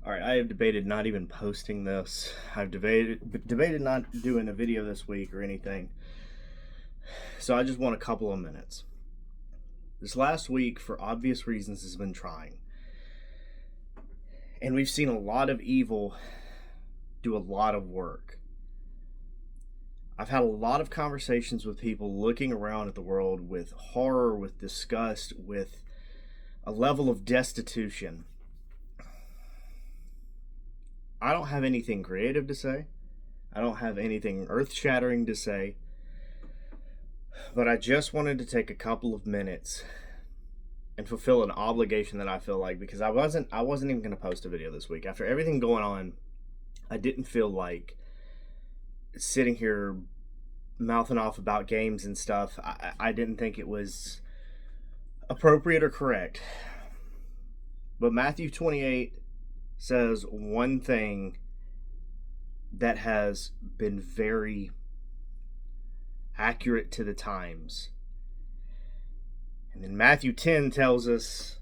All right, I have debated not even posting this. I've debated not doing a video this week or anything. So I just want a couple of minutes. This last week, for obvious reasons, has been trying. And we've seen a lot of evil do a lot of work. I've had a lot of conversations with people looking around at the world with horror, with disgust, with a level of destitution. I don't have anything creative to say. I don't have anything earth-shattering to say. But I just wanted to take a couple of minutes and fulfill an obligation that I feel like, because I wasn't even going to post a video this week. After everything going on, I didn't feel like sitting here mouthing off about games and stuff. I didn't think it was appropriate or correct. But Matthew 28 says one thing that has been very accurate to the times. And then Matthew 10 tells us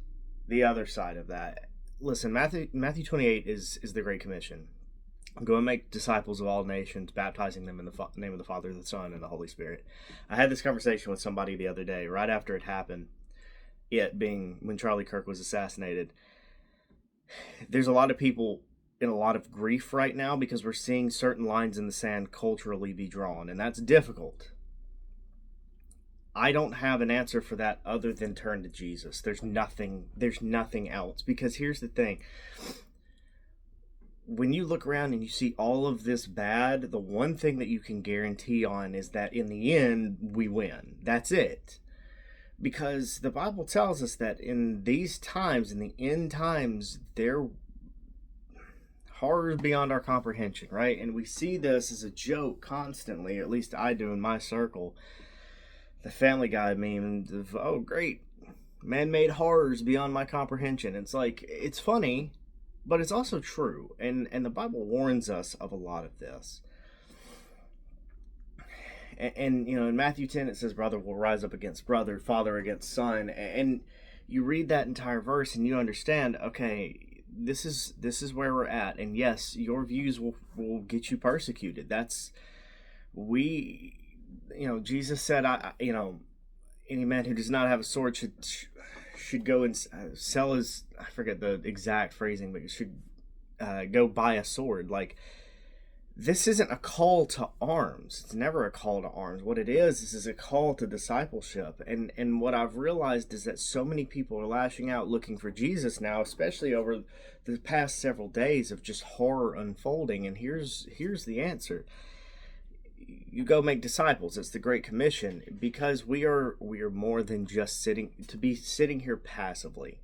the other side of that. Listen, Matthew 28 is the Great Commission. Go and make disciples of all nations, baptizing them in the name of the Father, the Son, and the Holy Spirit. I had this conversation with somebody the other day, right after it happened, it being when Charlie Kirk was assassinated. There's a lot of people in a lot of grief right now because we're seeing certain lines in the sand culturally be drawn, and that's difficult. I don't have an answer for that other than turn to Jesus. There's nothing else. Because here's the thing. When you look around and you see all of this bad, the one thing that you can guarantee on is that in the end, we win. That's it. Because the Bible tells us that in these times, in the end times, there horrors beyond our comprehension, right? And we see this as a joke constantly, or at least I do in my circle. The Family Guy meme of, oh great, man-made horrors beyond my comprehension. It's like, it's funny, but it's also true. And the Bible warns us of a lot of this. And you know, in Matthew 10 it says brother will rise up against brother, father against son. And you read that entire verse and you understand, okay, this is where we're at. And yes, your views will get you persecuted. Jesus said, any man who does not have a sword should go and sell his, I forget the exact phrasing, but should go buy a sword. Like, this isn't a call to arms. It's never a call to arms. What it is a call to discipleship. And what I've realized is that so many people are lashing out looking for Jesus now, especially over the past several days of just horror unfolding. And here's the answer. You go make disciples. It's the Great Commission, because we are more than just sitting here passively.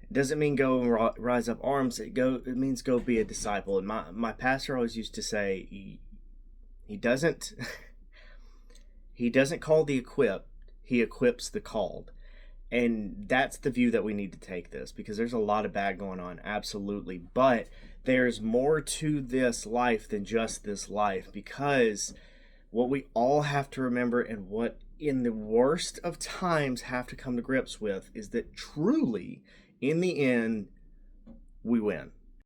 It doesn't mean go and rise up arms. It means go be a disciple. And my pastor always used to say, he doesn't call the equipped, he equips the called. And that's the view that we need to take this, because there's a lot of bad going on, absolutely. But there's more to this life than just this life, because what we all have to remember, and what in the worst of times have to come to grips with, is that truly, in the end, we win.